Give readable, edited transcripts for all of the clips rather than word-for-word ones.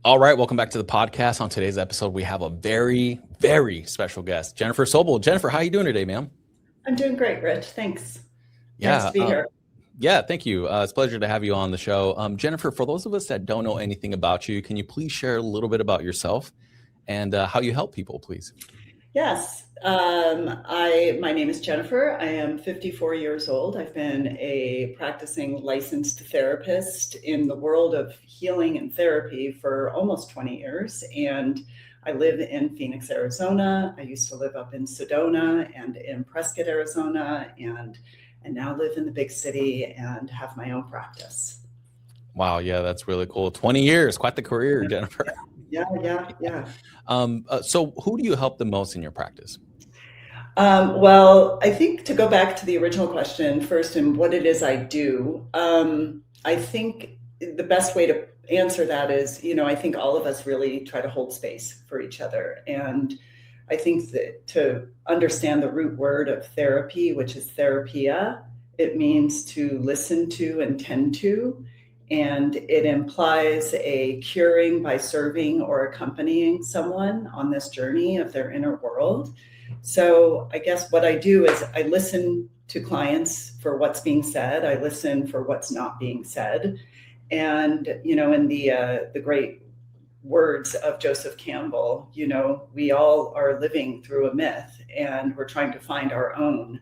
All right, welcome back to the podcast. On today's episode, we have a very, very special guest, Jennifer Sobel. Jennifer, how are you doing today, ma'am? I'm doing great, Rich. Thanks. Nice Yeah, to be here. yeah, thank you. It's a pleasure to have you on the show. Jennifer, for those of us that don't know anything about you, can you please share a little bit about yourself and how you help people, please? Yes, my name is Jennifer. I am 54 years old. I've been a practicing licensed therapist in the world of healing and therapy for almost 20 years. And I live in Phoenix, Arizona. I used to live up in Sedona and in Prescott, Arizona, and now live in the big city and have my own practice. Wow, yeah, that's really cool. 20 years, quite the career, Jennifer. Yeah. So who do you help the most in your practice? Well, I think to go back to the original question first and what it is I do, I think the best way to answer that is, I think all of us really try to hold space for each other. And I think that to understand the root word of therapy, which is therapia, it means to listen to and tend to. And it implies a curing by serving or accompanying someone on this journey of their inner world. So I guess what I do is I listen to clients for what's being said. I listen for what's not being said. And, in the great words of Joseph Campbell, we all are living through a myth and we're trying to find our own.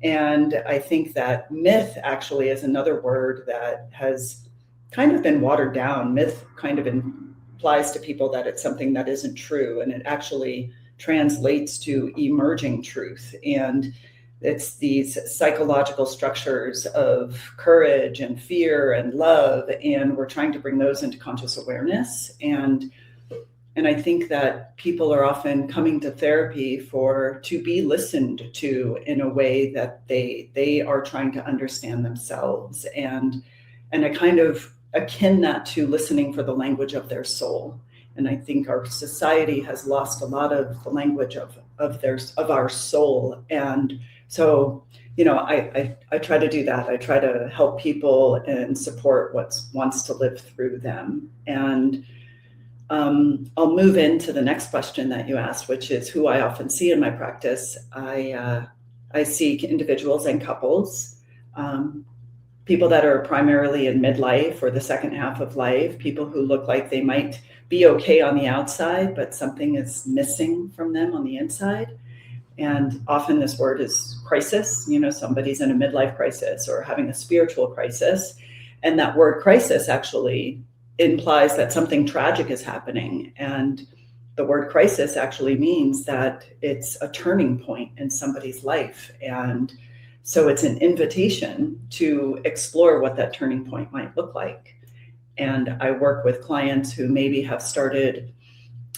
And I think that myth actually is another word that has kind of been watered down. Myth kind of implies to people that it's something that isn't true, and it actually translates to emerging truth. And it's these psychological structures of courage and fear and love, and we're trying to bring those into conscious awareness. And I think that people are often coming to therapy to be listened to in a way that they are trying to understand themselves. And I kind of akin that to listening for the language of their soul. And I think our society has lost a lot of the language of our soul. And so, I try to do that. I try to help people and support what wants to live through them. And I'll move into the next question that you asked, which is who I often see in my practice. I see individuals and couples. People that are primarily in midlife or the second half of life, people who look like they might be okay on the outside, but something is missing from them on the inside. And often this word is crisis. Somebody's in a midlife crisis or having a spiritual crisis. And that word crisis actually implies that something tragic is happening. And the word crisis actually means that it's a turning point in somebody's life. And so it's an invitation to explore what that turning point might look like. And I work with clients who maybe have started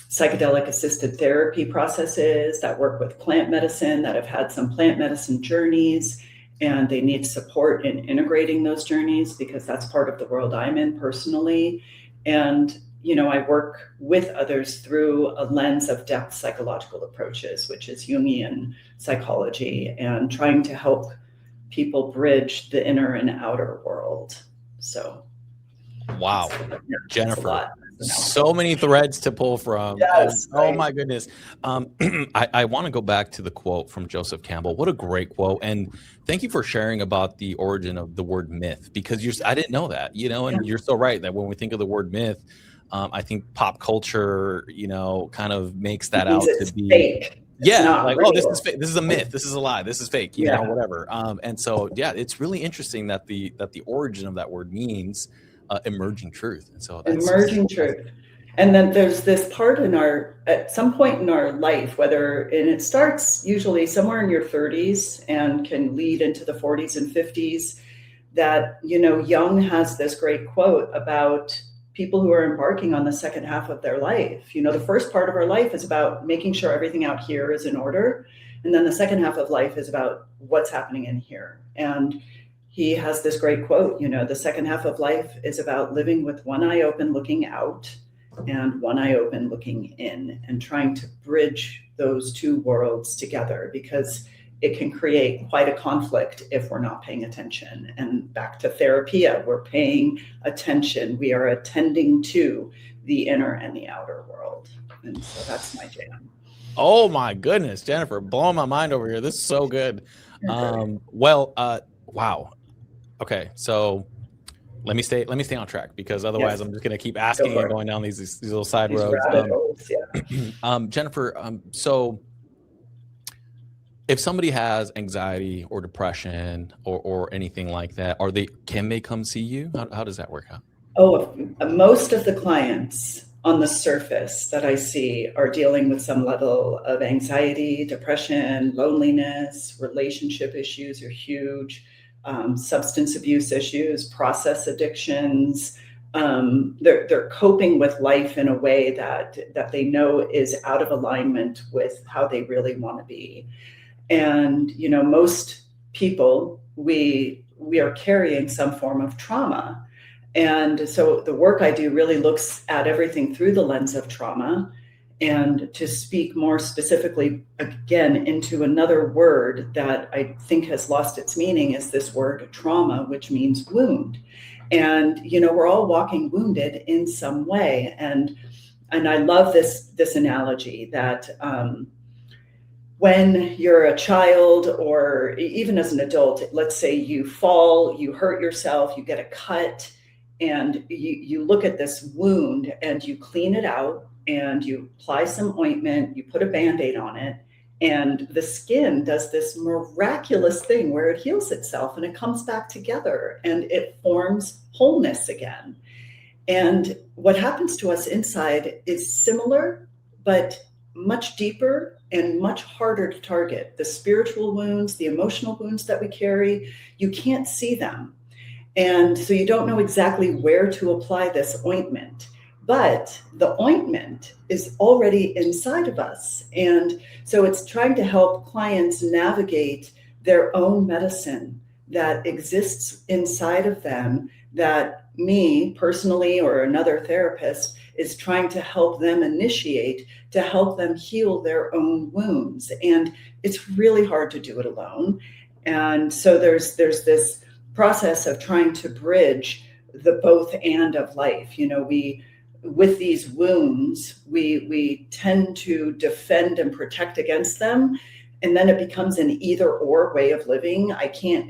psychedelic assisted therapy processes, that work with plant medicine, that have had some plant medicine journeys, and they need support in integrating those journeys because that's part of the world I'm in personally. And I work with others through a lens of depth psychological approaches, which is Jungian psychology, and trying to help people bridge the inner and outer world. So, wow, Jennifer, so many threads to pull from. Yes, Oh my goodness. I want to go back to the quote from Joseph Campbell. What a great quote. And thank you for sharing about the origin of the word myth, because I didn't know that, and you're so right that when we think of the word myth, I think pop culture, kind of makes that out to be fake. Yeah, like, oh, this is fake. This is a myth. This is a lie. This is fake. Whatever. And so, yeah, it's really interesting that the origin of that word means emerging truth. And so that's emerging truth. And then there's this part at some point in our life, and it starts usually somewhere in your 30s and can lead into the 40s and 50s, that, Jung has this great quote about people who are embarking on the second half of their life. The first part of our life is about making sure everything out here is in order. And then the second half of life is about what's happening in here. And he has this great quote, the second half of life is about living with one eye open, looking out, and one eye open, looking in, and trying to bridge those two worlds together. Because it can create quite a conflict if we're not paying attention. And back to therapia, we're paying attention. We are attending to the inner and the outer world. And so that's my jam. Oh my goodness, Jennifer, blowing my mind over here. This is so good. Wow. Okay, so let me stay on track, because otherwise I'm just going to keep asking and going down these little side roads. Jennifer, so if somebody has anxiety or depression or anything like that, can they come see you? How does that work out? Oh, most of the clients on the surface that I see are dealing with some level of anxiety, depression, loneliness. Relationship issues are huge. Substance abuse issues, process addictions. They're coping with life in a way that they know is out of alignment with how they really want to be. And most people, we are carrying some form of trauma. And so the work I do really looks at everything through the lens of trauma. And to speak more specifically, again, into another word that I think has lost its meaning is this word trauma, which means wound. And, we're all walking wounded in some way. And I love this analogy that when you're a child, or even as an adult, let's say you fall, you hurt yourself, you get a cut, and you look at this wound and you clean it out, and you apply some ointment, you put a Band-Aid on it, and the skin does this miraculous thing where it heals itself and it comes back together and it forms wholeness again. And what happens to us inside is similar, but much deeper and much harder to target. The spiritual wounds, the emotional wounds that we carry, you can't see them. And so you don't know exactly where to apply this ointment. But the ointment is already inside of us. And so it's trying to help clients navigate their own medicine that exists inside of them, that me personally or another therapist is trying to help them initiate, to help them heal their own wounds. And it's really hard to do it alone. And so there's this process of trying to bridge the both and of life. With these wounds, we tend to defend and protect against them. And then it becomes an either or way of living. I can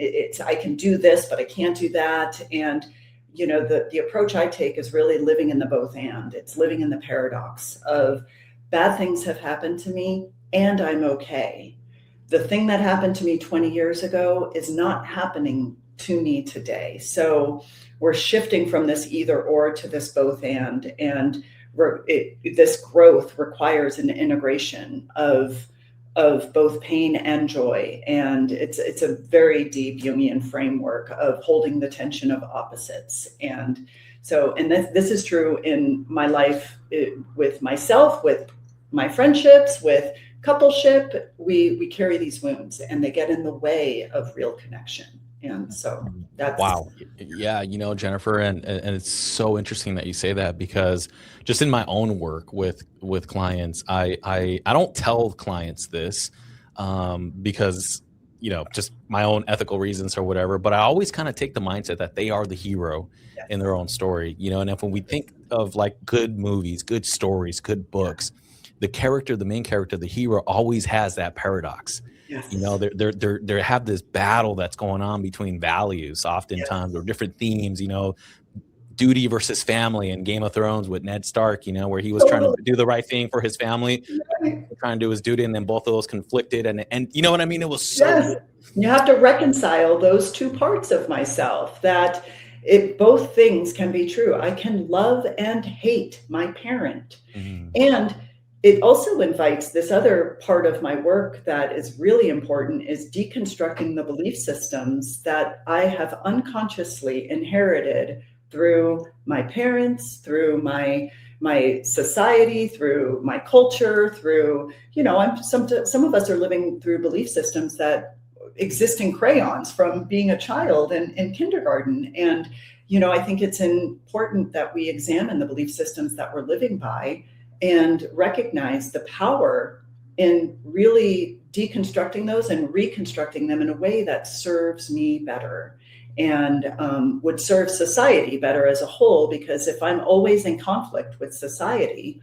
do this, but I can't do that. And, the approach I take is really living in the both and. It's living in the paradox of bad things have happened to me and I'm okay. The thing that happened to me 20 years ago is not happening to me today. So we're shifting from this either or to this both and this growth requires an integration of both pain and joy. And it's a very deep Jungian framework of holding the tension of opposites. And this is true in my life, with myself, with my friendships, with coupleship. We carry these wounds and they get in the way of real connection. And so that's wow. Yeah, Jennifer, and it's so interesting that you say that, because just in my own work with clients, I don't tell clients this because just my own ethical reasons or whatever, but I always kind of take the mindset that they are the hero in their own story, and if when we think of like good movies, good stories, good books, the main character, the hero always has that paradox. Yes. They have this battle that's going on between values oftentimes, or different themes, duty versus family in Game of Thrones with Ned Stark, where he was trying to do the right thing for his family, trying to do his duty, and then both of those conflicted. And you know what I mean? It was so You have to reconcile those two parts of myself, that both things can be true. I can love and hate my parent. Mm-hmm. And it also invites this other part of my work that is really important, is deconstructing the belief systems that I have unconsciously inherited through my parents, through my society, through my culture, through, some of us are living through belief systems that exist in crayons from being a child in kindergarten. And, I think it's important that we examine the belief systems that we're living by and recognize the power in really deconstructing those and reconstructing them in a way that serves me better and would serve society better as a whole. Because if I'm always in conflict with society,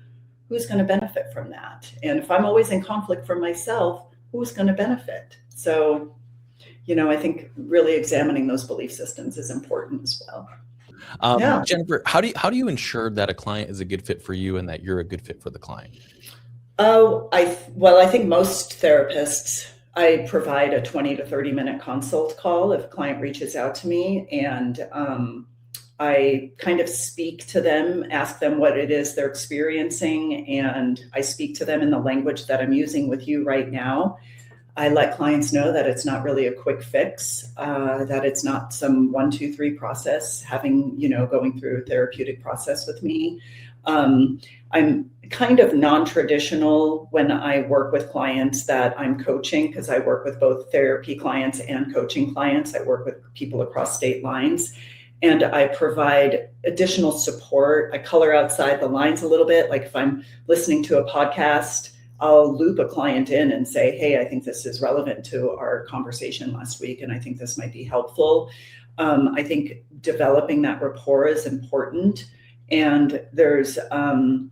who's going to benefit from that? And if I'm always in conflict for myself, who's going to benefit? So, I think really examining those belief systems is important as well. Yeah. Jennifer, how do you ensure that a client is a good fit for you and that you're a good fit for the client? Oh, I think most therapists, I provide a 20 to 30 minute consult call if a client reaches out to me, and I kind of speak to them, ask them what it is they're experiencing, and I speak to them in the language that I'm using with you right now. I let clients know that it's not really a quick fix, that it's not some 1, 2, 3 process, going through a therapeutic process with me. I'm kind of non-traditional when I work with clients that I'm coaching, because I work with both therapy clients and coaching clients. I work with people across state lines, and I provide additional support. I color outside the lines a little bit. Like if I'm listening to a podcast, I'll loop a client in and say, hey, I think this is relevant to our conversation last week, and I think this might be helpful. I think developing that rapport is important. And there's an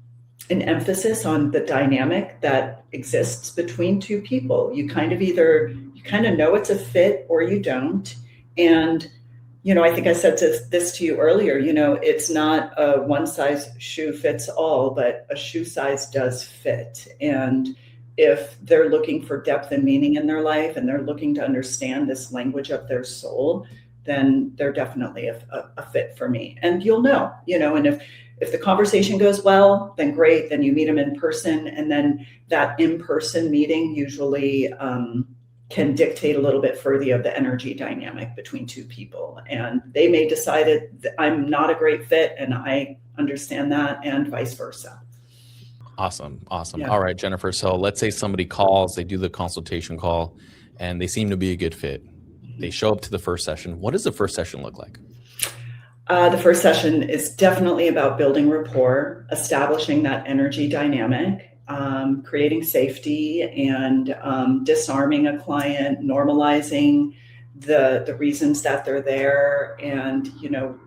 emphasis on the dynamic that exists between two people. You kind of know it's a fit or you don't. And, I think I said this to you earlier, it's not a one size shoe fits all, but a shoe size does fit. And if they're looking for depth and meaning in their life and they're looking to understand this language of their soul, then they're definitely a fit for me. And you'll know, and if the conversation goes well, then great, then you meet them in person. And then that in-person meeting usually can dictate a little bit further of the energy dynamic between two people. And they may decide that I'm not a great fit, and I understand that, and vice versa. Awesome. Yeah. All right, Jennifer. So let's say somebody calls, they do the consultation call, and they seem to be a good fit. They show up to the first session. What does the first session look like? The first session is definitely about building rapport, establishing that energy dynamic, creating safety, and disarming a client, normalizing the reasons that they're there. And,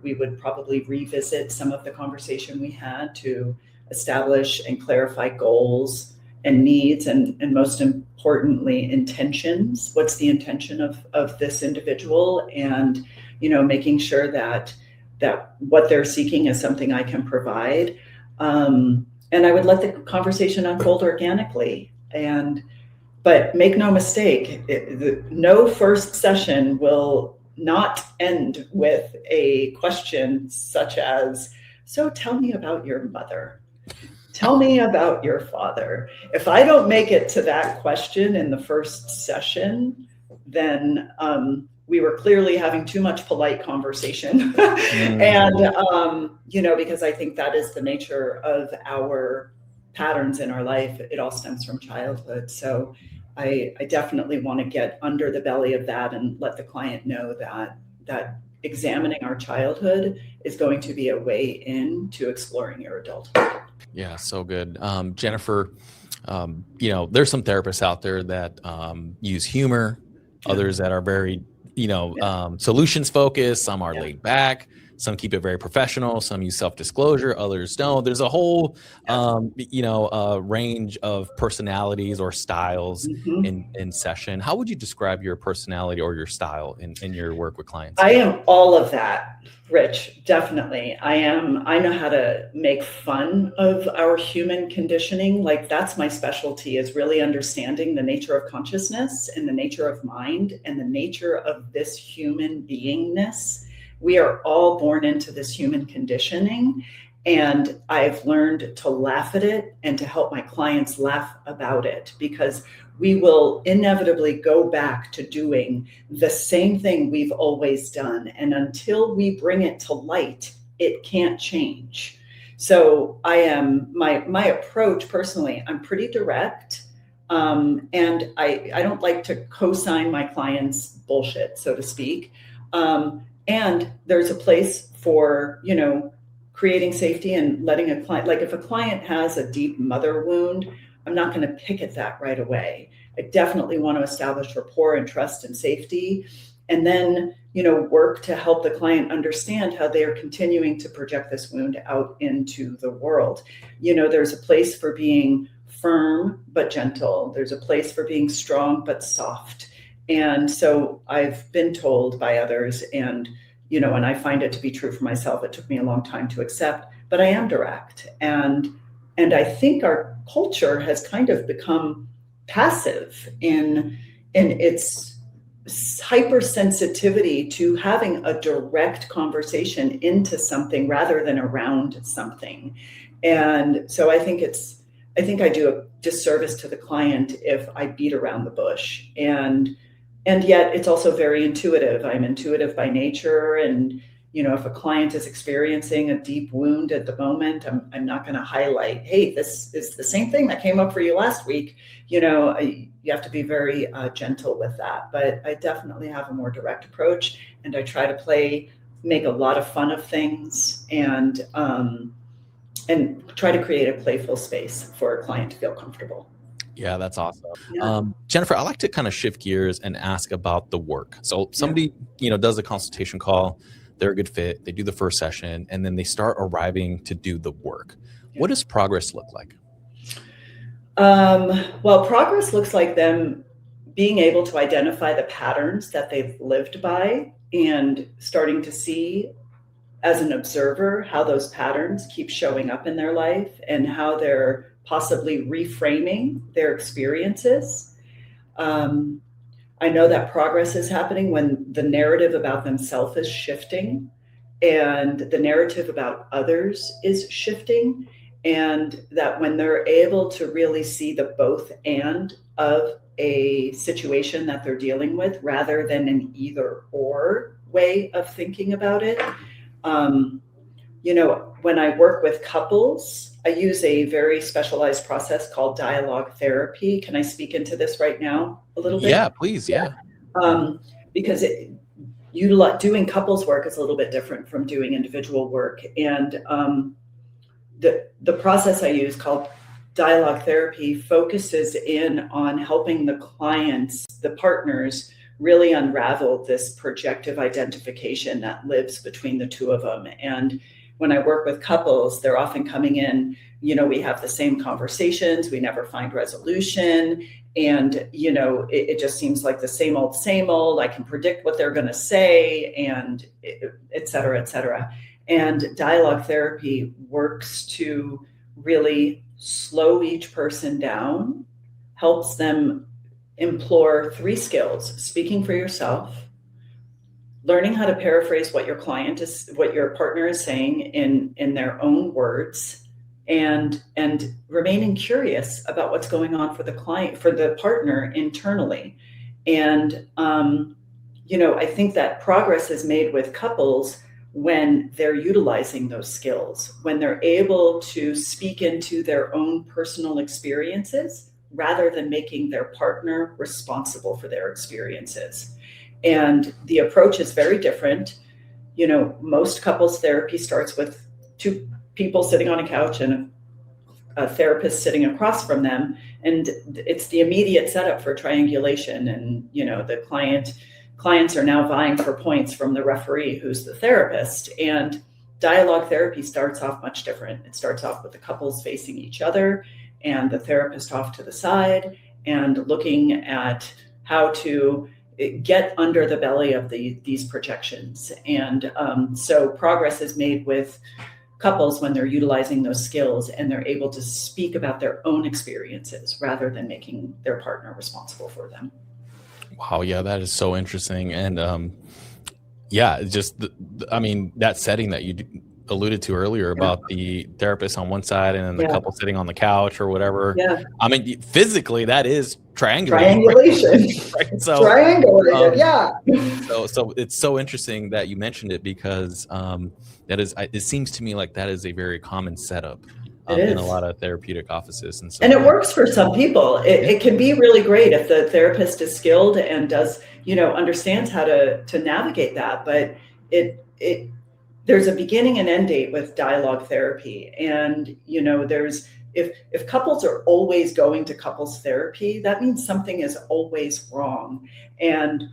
we would probably revisit some of the conversation we had to establish and clarify goals and needs, and most importantly, intentions. What's the intention of this individual? And, making sure that what they're seeking is something I can provide. And I would let the conversation unfold organically. But make no mistake, no first session will not end with a question such as, so tell me about your mother. Tell me about your father. If I don't make it to that question in the first session, then we were clearly having too much polite conversation. And, because I think that is the nature of our patterns in our life. It all stems from childhood. So I definitely want to get under the belly of that and let the client know that examining our childhood is going to be a way into exploring your adulthood. Yeah, so good. Jennifer, there's some therapists out there that use humor, others that are very, solutions focused. Some are laid back. Some keep it very professional. Some use self-disclosure. Others don't. There's a whole, range of personalities or styles in session. How would you describe your personality or your style in your work with clients? I am all of that, Rich. Definitely. I know how to make fun of our human conditioning. Like that's my specialty, is really understanding the nature of consciousness and the nature of mind and the nature of this human beingness. We are all born into this human conditioning, and I've learned to laugh at it and to help my clients laugh about it, because we will inevitably go back to doing the same thing we've always done. And until we bring it to light, it can't change. So my approach personally, I'm pretty direct. And I don't like to co-sign my clients' bullshit, so to speak. And there's a place for, creating safety and letting a client, like if a client has a deep mother wound, I'm not going to pick at that right away. I definitely want to establish rapport and trust and safety, and then, work to help the client understand how they are continuing to project this wound out into the world. There's a place for being firm but gentle. There's a place for being strong but soft. And so I've been told by others, and I find it to be true for myself. It took me a long time to accept, but I am direct. And I think our culture has kind of become passive in its hypersensitivity to having a direct conversation into something rather than around something. And so I think I do a disservice to the client if I beat around the bush. And yet it's also very intuitive. I'm intuitive by nature. And, if a client is experiencing a deep wound at the moment, I'm not going to highlight, hey, this is the same thing that came up for you last week. You have to be very gentle with that. But I definitely have a more direct approach, and I try to make a lot of fun of things, and try to create a playful space for a client to feel comfortable. Yeah, that's awesome. Yeah. Jennifer, I like to kind of shift gears and ask about the work. So somebody, does a consultation call, they're a good fit, they do the first session, and then they start arriving to do the work. What does progress look like? Well, progress looks like them being able to identify the patterns that they've lived by and starting to see as an observer how those patterns keep showing up in their life and how they're possibly reframing their experiences. I know that progress is happening when the narrative about themselves is shifting and the narrative about others is shifting, and that when they're able to really see the both and of a situation that they're dealing with rather than an either or way of thinking about it. When I work with couples, I use a very specialized process called dialogue therapy. Can I speak into this right now a little bit? Yeah, please. Yeah. Because doing couples work is a little bit different from doing individual work. And the process I use, called dialogue therapy, focuses in on helping the clients, the partners, really unravel this projective identification that lives between the two of them. And when I work with couples, they're often coming in, we have the same conversations, we never find resolution. And, it just seems like the same old, I can predict what they're going to say, and et cetera, et cetera. And dialogue therapy works to really slow each person down, helps them implore 3 skills: speaking for yourself, learning how to paraphrase what your partner is saying in their own words, and remaining curious about what's going on for the partner internally. And I think that progress is made with couples when they're utilizing those skills, when they're able to speak into their own personal experiences rather than making their partner responsible for their experiences. And the approach is very different. Most couples therapy starts with 2 people sitting on a couch and a therapist sitting across from them. And it's the immediate setup for triangulation. And, the clients are now vying for points from the referee, who's the therapist. And dialogue therapy starts off much different. It starts off with the couples facing each other and the therapist off to the side and looking at how to get under the belly of these projections. And so progress is made with couples when they're utilizing those skills and they're able to speak about their own experiences rather than making their partner responsible for them. Wow. Yeah, that is so interesting. And that setting that you alluded to earlier about the therapist on one side and then the couple sitting on the couch or whatever. Yeah. I mean, physically, that is triangulation. Right? So, So it's so interesting that you mentioned it, because it seems to me like that is a very common setup in a lot of therapeutic offices. And it works for some people. It can be really great if the therapist is skilled and does, understands how to navigate that. But there's a beginning and end date with dialogue therapy. And, if couples are always going to couples therapy, that means something is always wrong. And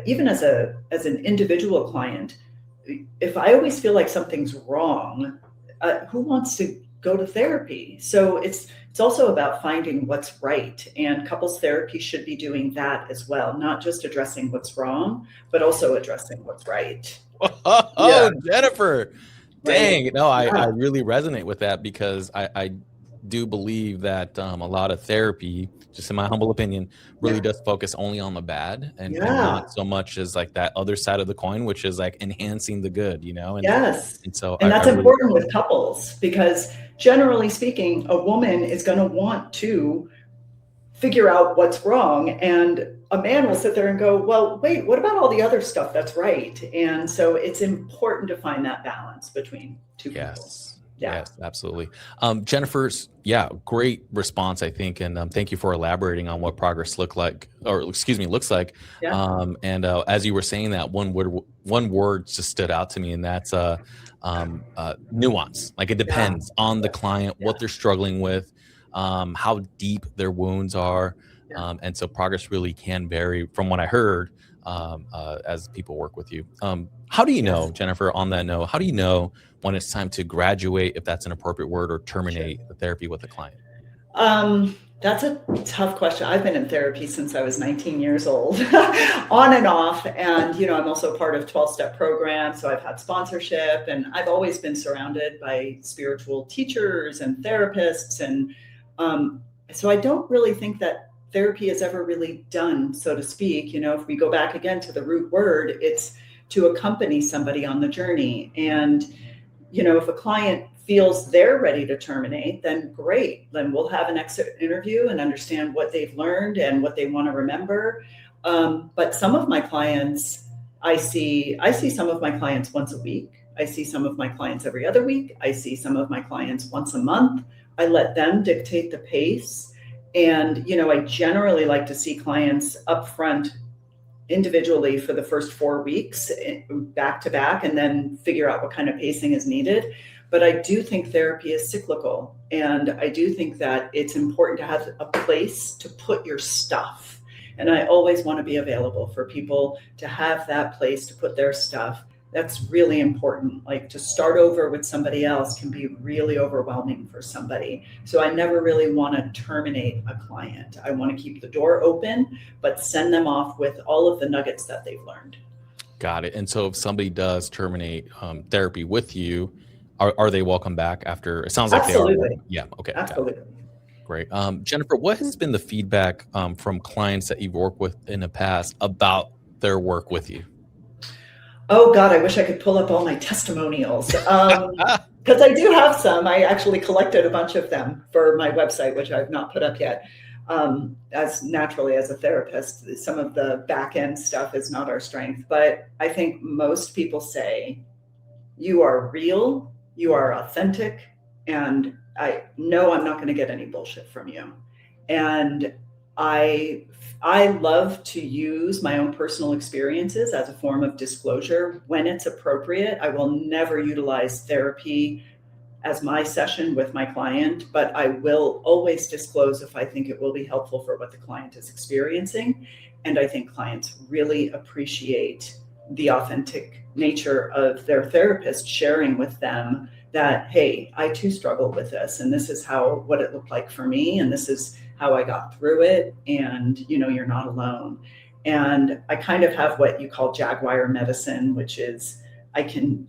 even as an individual client, if I always feel like something's wrong, who wants to go to therapy? So it's also about finding what's right, and couples therapy should be doing that as well, not just addressing what's wrong, but also addressing what's right. Oh, Jennifer, dang, Right. no, I Yeah. really resonate with that, because I do believe that a lot of therapy, just in my humble opinion, really Yeah. does focus only on the bad, and Yeah. not so much as like that other side of the coin, which is like enhancing the good, Yes. and so And I that's really, important with couples because generally speaking, a woman is going to want to figure out what's wrong. And a man will sit there and go, well, wait, what about all the other stuff that's right? And so it's important to find that balance between two people. yes, Yeah. yes, absolutely. Jennifer's, great response, I think, and thank you for elaborating on what progress looks like. Yeah. And as you were saying that, one word just stood out to me, and that's nuance. Like, it Yeah. depends on the client, what they're struggling with, how deep their wounds are, Yeah. and so progress really can vary from what I heard, as people work with you. How do you know, Yes. Jennifer, on that note, how do you know when it's time to graduate, if that's an appropriate word, or Sure. terminate the therapy with a client? That's a tough question. I've been in therapy since I was 19 years old, on and off. And, I'm also part of 12-step programs. So I've had sponsorship, and I've always been surrounded by spiritual teachers and therapists. And so I don't really think that therapy is ever really done, so to speak. If we go back again to the root word, it's to accompany somebody on the journey. And if a client feels they're ready to terminate, then great. Then we'll have an exit interview and understand what they've learned and what they want to remember. But some of my clients, I see some of my clients once a week. I see some of my clients every other week. I see some of my clients once a month. I let them dictate the pace. And, I generally like to see clients up front individually for the first 4 weeks back to back, and then figure out what kind of pacing is needed. But I do think therapy is cyclical, and I do think that it's important to have a place to put your stuff. And I always want to be available for people to have that place to put their stuff. That's really important. Like, to start over with somebody else can be really overwhelming for somebody. So I never really want to terminate a client. I want to keep the door open, but send them off with all of the nuggets that they've learned. Got it. And so if somebody does terminate therapy with you, are they welcome back after? It sounds like they are. Absolutely. Yeah. Okay. Got it. Absolutely. Great. Jennifer, what has been the feedback from clients that you've worked with in the past about their work with you? Oh God, I wish I could pull up all my testimonials. Because I do have some. I actually collected a bunch of them for my website, which I've not put up yet. As naturally as a therapist, some of the back end stuff is not our strength. But I think most people say, you are real, you are authentic, and I know I'm not going to get any bullshit from you. And I love to use my own personal experiences as a form of disclosure when it's appropriate. I will never utilize therapy as my session with my client, but I will always disclose if I think it will be helpful for what the client is experiencing. And I think clients really appreciate the authentic nature of their therapist sharing with them that, hey, I too struggle with this, and this is what it looked like for me, and this is how I got through it, and you're not alone. And I kind of have what you call Jaguar medicine, which is I can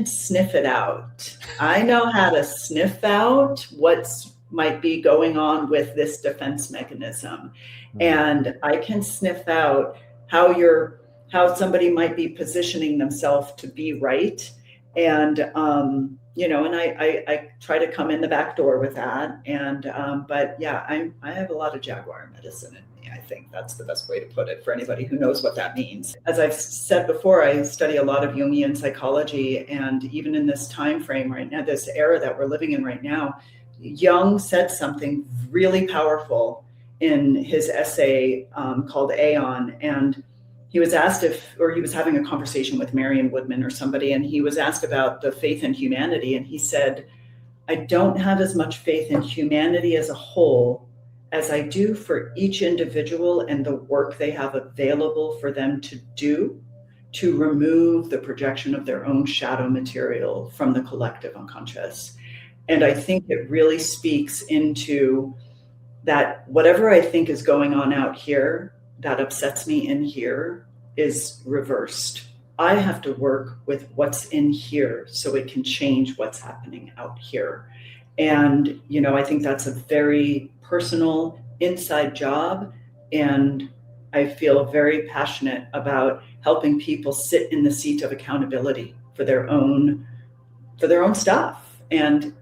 sniff it out. I know how to sniff out what's might be going on with this defense mechanism. And I can sniff out how somebody might be positioning themselves to be right. And and I try to come in the back door with that. And but yeah, I have a lot of Jaguar medicine in me. I think that's the best way to put it for anybody who knows what that means. As I've said before, I study a lot of Jungian psychology, and even in this time frame right now, this era that we're living in right now, Jung said something really powerful in his essay called Aeon. And he was asked he was having a conversation with Marion Woodman or somebody, and he was asked about the faith in humanity. And he said, I don't have as much faith in humanity as a whole as I do for each individual and the work they have available for them to do to remove the projection of their own shadow material from the collective unconscious. And I think it really speaks into that whatever I think is going on out here that upsets me in here is reversed. I have to work with what's in here so it can change what's happening out here. And, I think that's a very personal inside job. And I feel very passionate about helping people sit in the seat of accountability for their own stuff and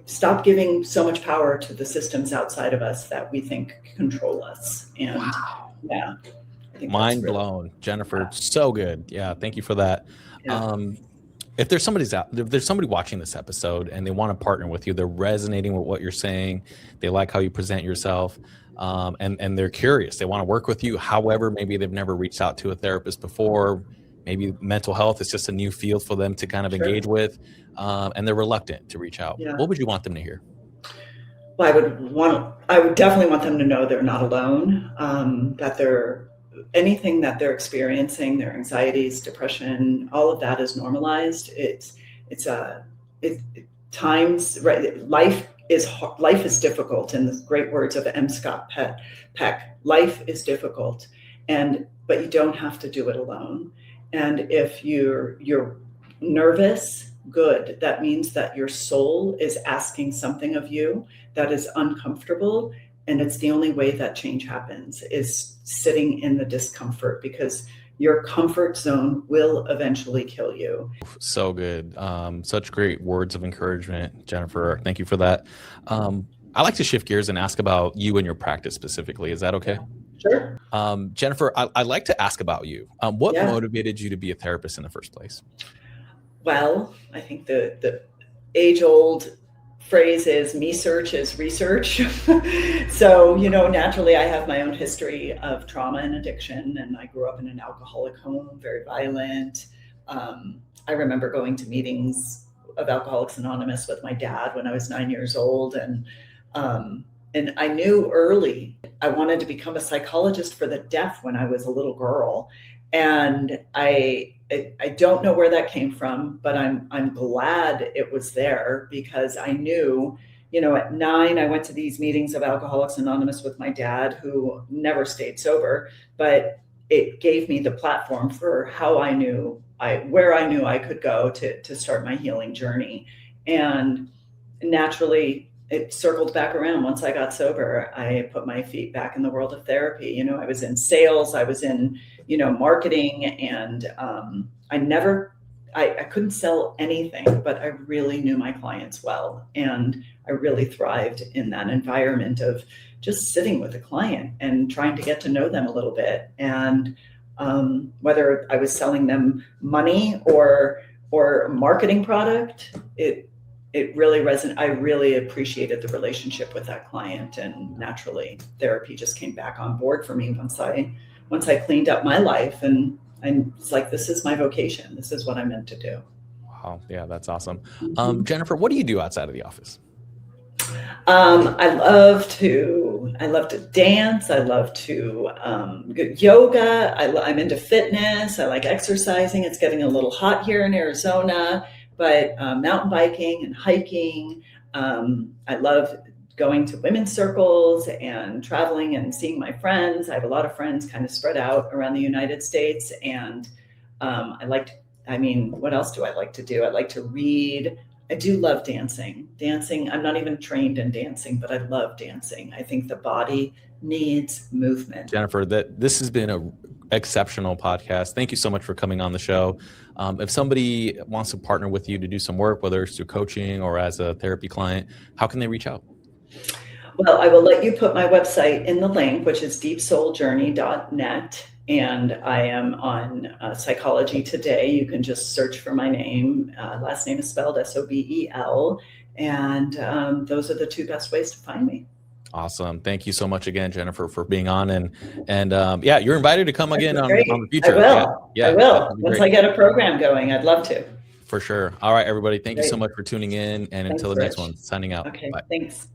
stop giving so much power to the systems outside of us that we think control us. And wow. Yeah. Mind blown, Jennifer. Yeah. So good. Yeah. Thank you for that. Yeah. If there's somebody watching this episode and they want to partner with you, they're resonating with what you're saying, they like how you present yourself, and they're curious, they want to work with you. However, maybe they've never reached out to a therapist before. Maybe mental health is just a new field for them to kind of engage with, and they're reluctant to reach out. Yeah. What would you want them to hear? Well, I would definitely want them to know they're not alone, that anything that they're experiencing, their anxieties, depression, all of that is normalized. Times, right? Life is difficult. In the great words of M. Scott Peck, life is difficult, but you don't have to do it alone. And if you're nervous, good. That means that your soul is asking something of you that is uncomfortable. And it's the only way that change happens is sitting in the discomfort, because your comfort zone will eventually kill you. So good. Such great words of encouragement, Jennifer. Thank you for that. I like to shift gears and ask about you and your practice specifically. Is that okay? Sure. Jennifer, I'd like to ask about you. What motivated you to be a therapist in the first place? Well, I think the age-old phrase is me search is research. So, naturally I have my own history of trauma and addiction, and I grew up in an alcoholic home, very violent. I remember going to meetings of Alcoholics Anonymous with my dad when I was 9 years old. And I knew early I wanted to become a psychologist for the deaf when I was a little girl. And I don't know where that came from, but I'm glad it was there, because I knew, at 9, I went to these meetings of Alcoholics Anonymous with my dad, who never stayed sober, but it gave me the platform for where I knew I could go to start my healing journey. And naturally, it circled back around. Once I got sober, I put my feet back in the world of therapy. I was in sales, I was in, marketing, and I couldn't sell anything, but I really knew my clients well. And I really thrived in that environment of just sitting with a client and trying to get to know them a little bit. And whether I was selling them money or a marketing product, it really resonated. I really appreciated the relationship with that client, and naturally therapy just came back on board for me once I cleaned up my life, and it's like, this is my vocation. This is what I'm meant to do. Wow. Yeah, that's awesome. Jennifer, what do you do outside of the office? I love to dance. I love to yoga. I'm into fitness. I like exercising. It's getting a little hot here in Arizona, but mountain biking and hiking. I love going to women's circles and traveling and seeing my friends. I have a lot of friends kind of spread out around the United States. And what else do I like to do? I like to read. I do love dancing. I'm not even trained in dancing, but I love dancing. I think the body needs movement. Jennifer, this has been an exceptional podcast. Thank you so much for coming on the show. If somebody wants to partner with you to do some work, whether it's through coaching or as a therapy client, how can they reach out? Well, I will let you put my website in the link, which is deepsouljourney.net. And I am on Psychology Today. You can just search for my name. Last name is spelled Sobel. And those are the two best ways to find me. Awesome. Thank you so much again, Jennifer, for being on. And you're invited to come again on the future. I will. I will. Once I get a program going, I'd love to. For sure. All right, everybody. Thank you so Great. much for tuning in. And until Thanks, the next Rich. one, signing out. Okay, Bye. thanks.